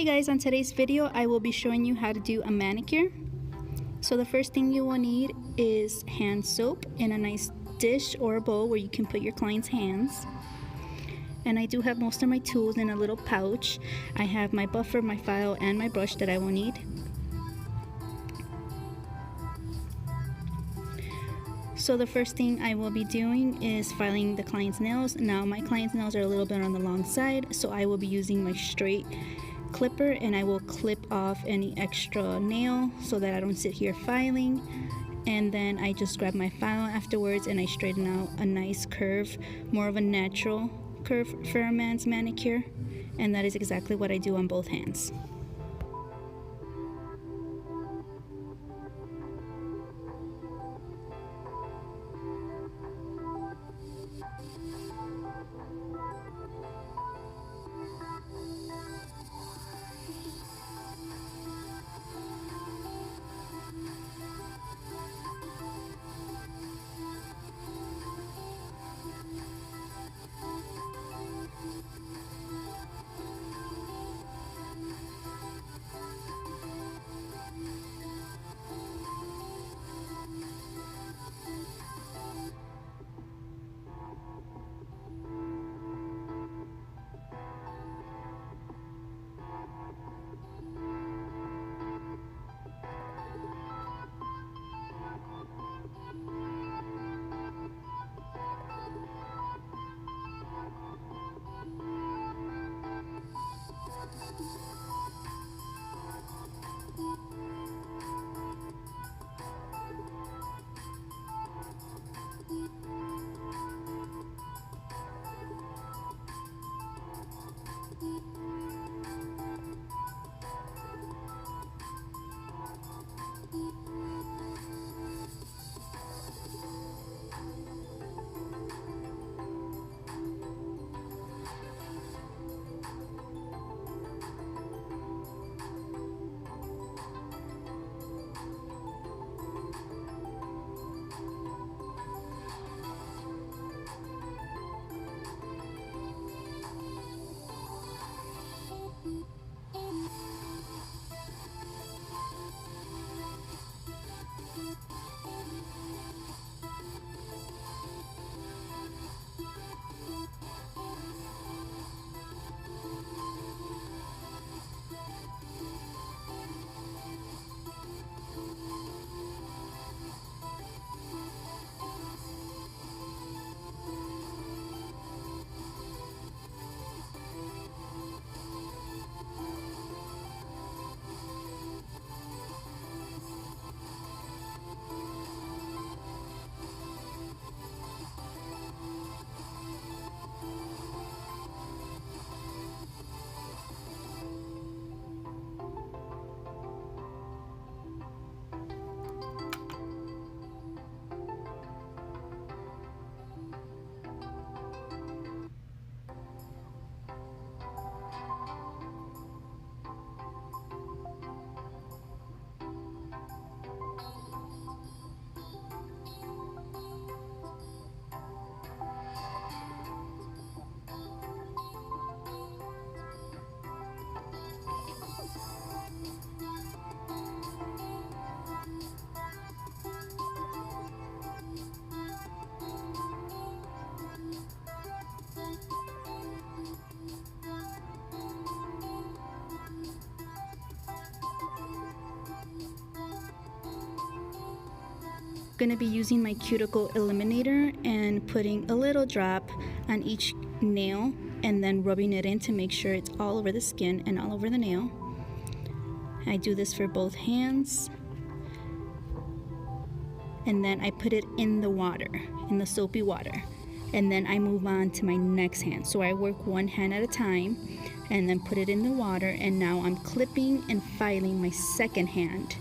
Hey guys, on today's video I will be showing you how to do a manicure. So the first thing you will need is hand soap in a nice dish or a bowl where you can put your client's hands. And I do have most of my tools in a little pouch. I have my buffer, my file, and my brush that I will need. So the first thing I will be doing is filing the client's nails. Now my client's nails are a little bit on the long side, so I will be using my straight clipper and I will clip off any extra nail so that I don't sit here filing. And then I just grab my file afterwards and I straighten out a nice curve, more of a natural curve for a man's manicure. And that is exactly what I do on both hands. Going to be using my cuticle eliminator and putting a little drop on each nail and then rubbing it in to make sure it's all over the skin and all over the nail. I do this for both hands, and then I put it in the water, in the soapy water, and then I move on to my next hand. So I work one hand at a time and then put it in the water, and now I'm clipping and filing my second hand.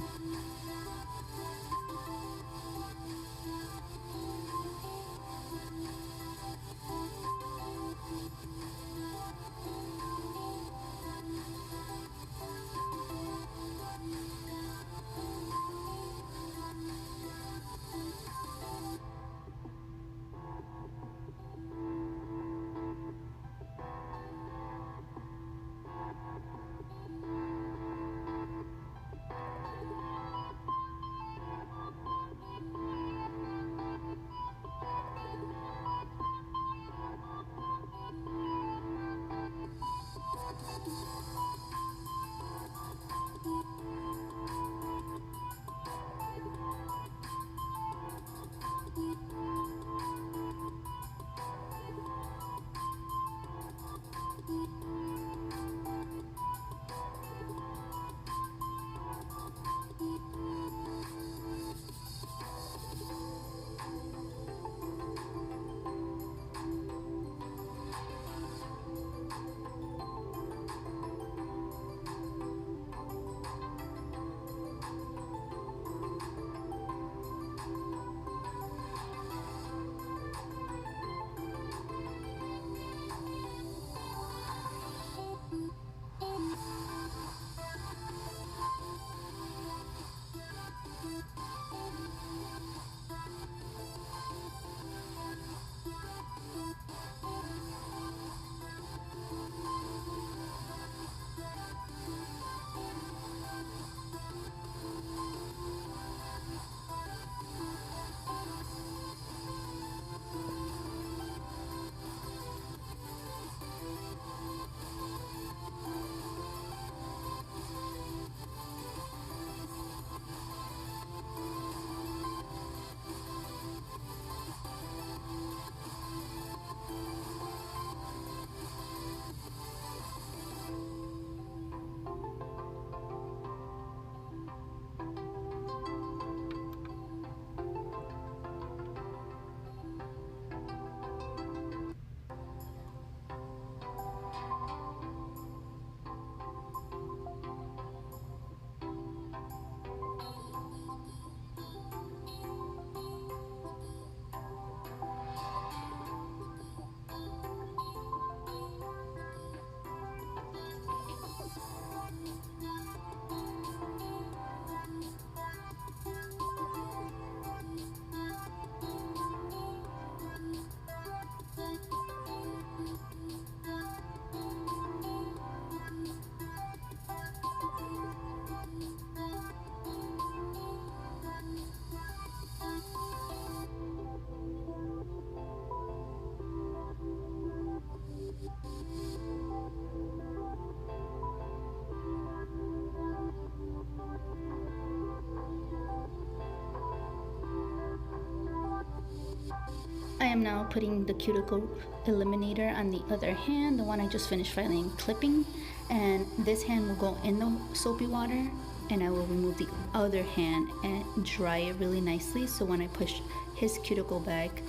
I am now putting the cuticle eliminator on the other hand, the one I just finished filing clipping, and this hand will go in the soapy water, and I will remove the other hand and dry it really nicely, so when I push his cuticle back,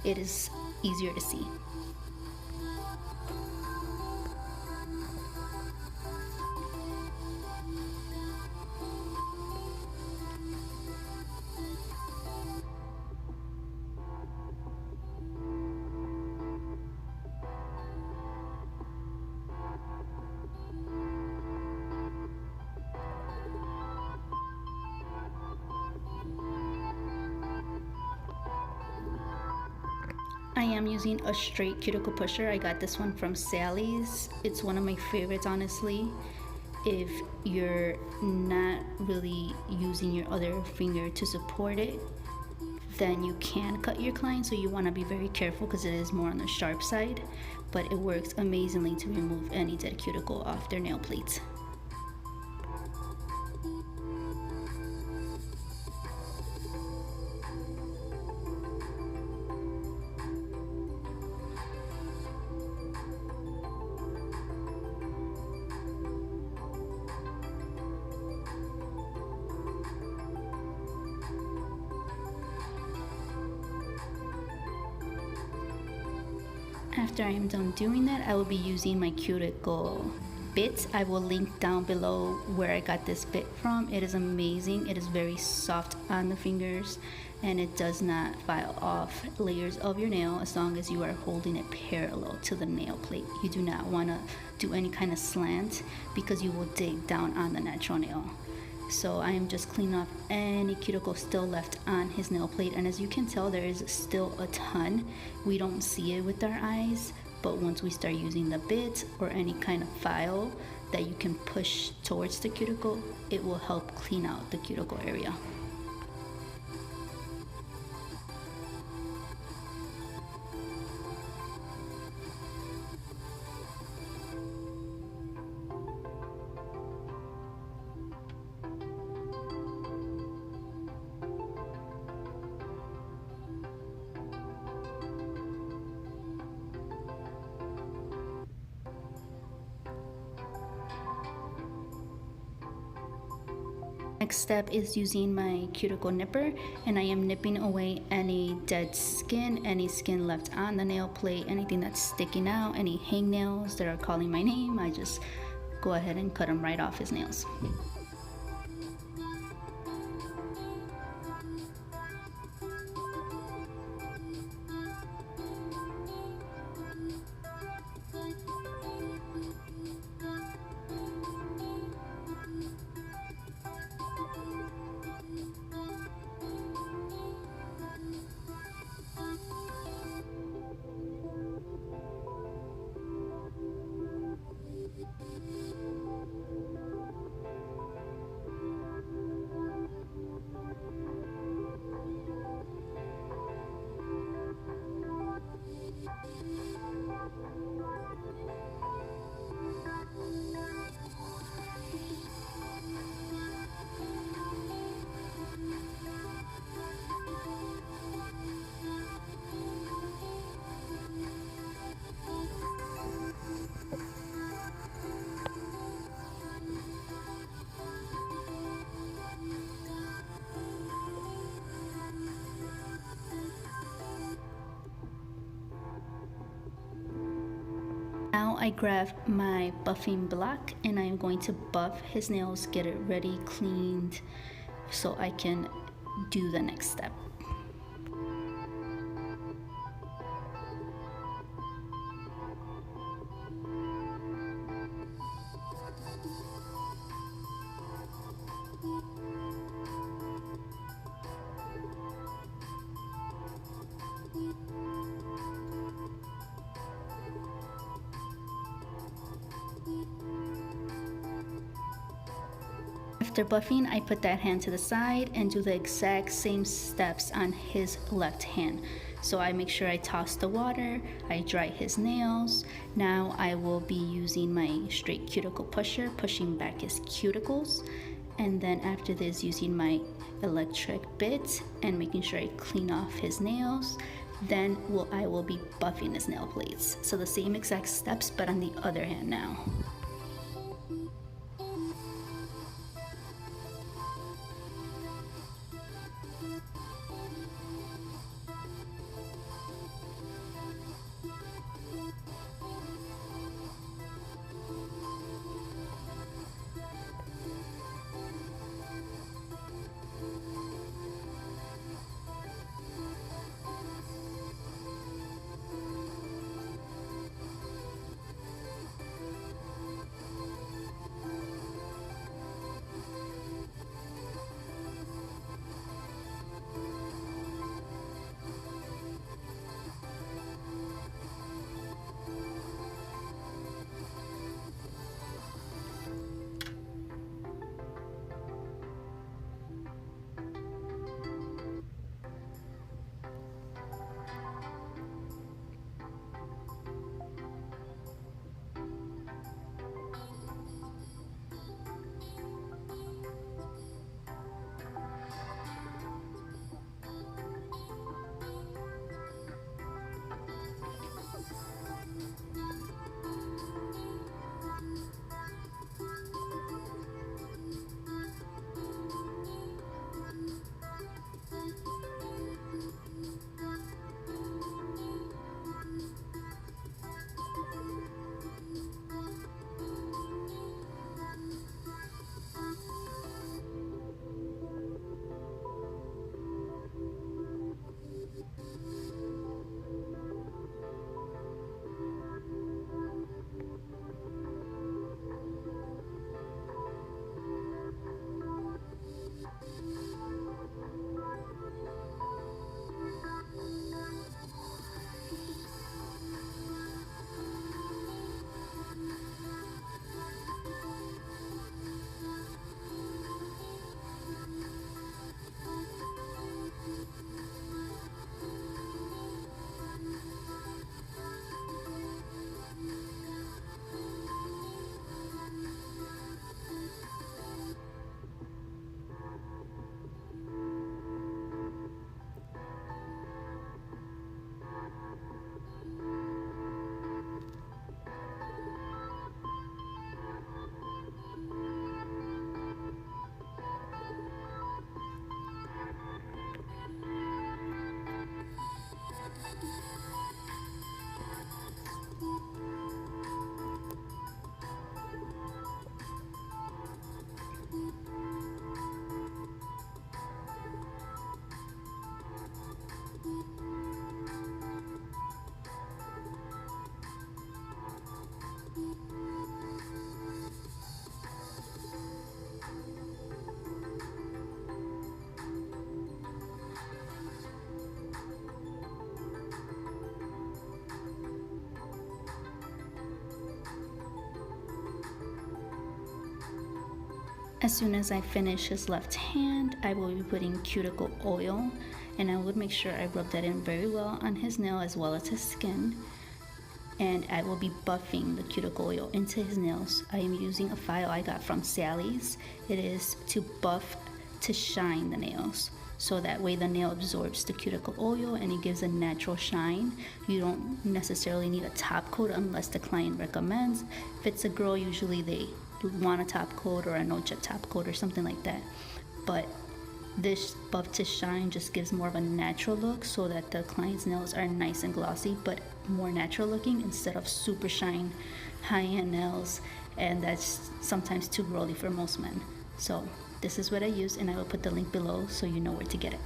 it is easier to see. I am using a straight cuticle pusher. I got this one from Sally's. It's one of my favorites, honestly. If you're not really using your other finger to support it, then you can cut your client, so you want to be very careful because it is more on the sharp side, but it works amazingly to remove any dead cuticle off their nail plates. After I am done doing that, I will be using my cuticle bit. I will link down below where I got this bit from. It is amazing. It is very soft on the fingers and it does not file off layers of your nail as long as you are holding it parallel to the nail plate. You do not want to do any kind of slant because you will dig down on the natural nail. So I am just cleaning off any cuticle still left on his nail plate, and as you can tell, there is still a ton. We don't see it with our eyes, but once we start using the bit or any kind of file that you can push towards the cuticle, it will help clean out the cuticle area. Next step is using my cuticle nipper, and I am nipping away any dead skin, any skin left on the nail plate, anything that's sticking out, any hangnails that are calling my name. I just go ahead and cut them right off his nails. Now I grab my buffing block and I'm going to buff his nails, get it ready, cleaned, so I can do the next step. After buffing, I put that hand to the side and do the exact same steps on his left hand. So I make sure I toss the water, I dry his nails. Now I will be using my straight cuticle pusher, pushing back his cuticles. And then after this, using my electric bit and making sure I clean off his nails. Then I will be buffing his nail plates. So the same exact steps, but on the other hand now. As soon as I finish his left hand, I will be putting cuticle oil, and I would make sure I rub that in very well on his nail as well as his skin. And I will be buffing the cuticle oil into his nails. I am using a file I got from Sally's. It is to buff to shine the nails, so that way the nail absorbs the cuticle oil and it gives a natural shine. You don't necessarily need a top coat unless the client recommends. If it's a girl, usually they want a top coat or a no jet top coat or something like that, but this buff to shine just gives more of a natural look, so that the client's nails are nice and glossy but more natural looking instead of super shine high-end nails, and that's sometimes too girly for most men. So this is what I use, and I will put the link below so you know where to get it.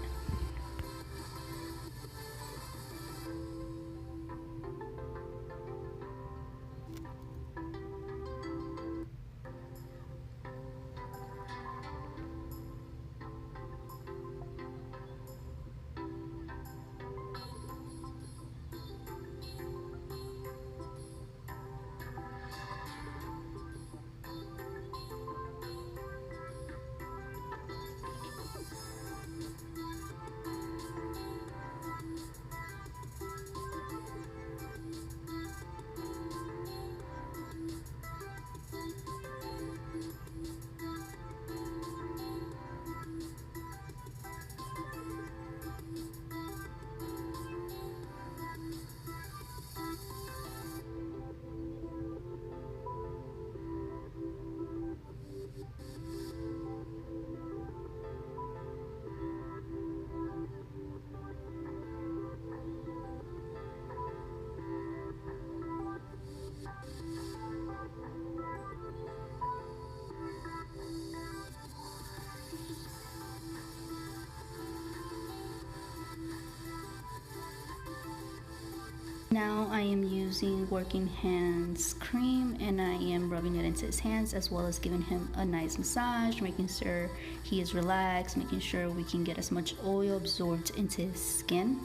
Now I am using Working Hands cream, and I am rubbing it into his hands as well as giving him a nice massage, making sure he is relaxed, making sure we can get as much oil absorbed into his skin.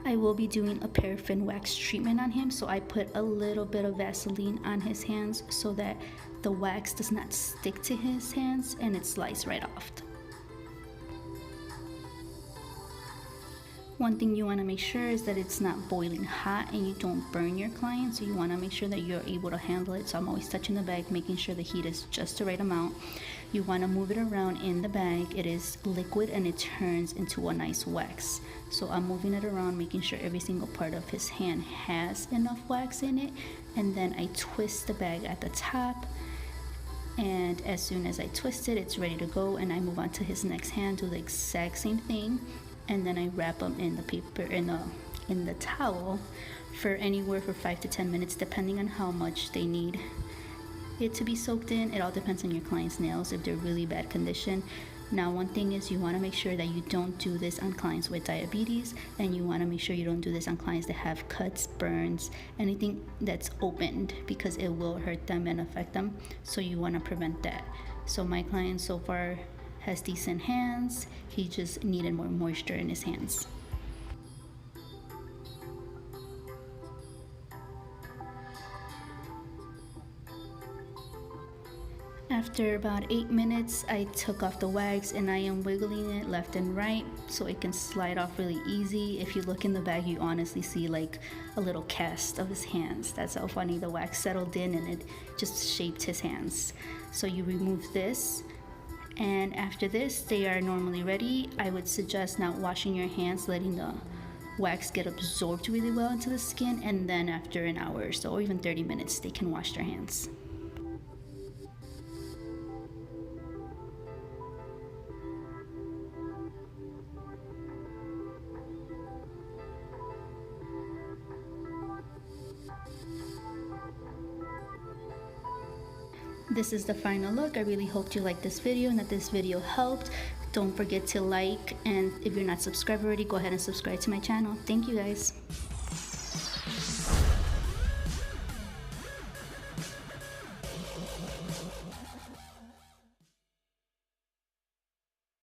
I will be doing a paraffin wax treatment on him, so I put a little bit of Vaseline on his hands so that the wax does not stick to his hands and it slides right off. One thing you want to make sure is that it's not boiling hot and you don't burn your client, so you want to make sure that you're able to handle it. So I'm always touching the bag, making sure the heat is just the right amount. You want to move it around in the bag. It is liquid and it turns into a nice wax. So I'm moving it around, making sure every single part of his hand has enough wax in it, and then I twist the bag at the top, and as soon as I twist it, it's ready to go, and I move on to his next hand, do the exact same thing, and then I wrap them in the paper, in the towel for anywhere for 5 to 10 minutes depending on how much they need it to be soaked in. It all depends on your client's nails if they're really bad condition. Now, one thing is you want to make sure that you don't do this on clients with diabetes, and you want to make sure you don't do this on clients that have cuts, burns, anything that's opened, because it will hurt them and affect them. So you want to prevent that. So my client so far has decent hands. He just needed more moisture in his hands. After about 8 minutes, I took off the wax and I am wiggling it left and right so it can slide off really easy. If you look in the bag, you honestly see like a little cast of his hands. That's how funny. The wax settled in and it just shaped his hands. So you remove this, And after this, they are normally ready. I would suggest not washing your hands, letting the wax get absorbed really well into the skin, and then after an hour or so, or even 30 minutes, they can wash their hands. This is the final look. I really hope you liked this video and that this video helped. Don't forget to like, and if you're not subscribed already, go ahead and subscribe to my channel. Thank you guys.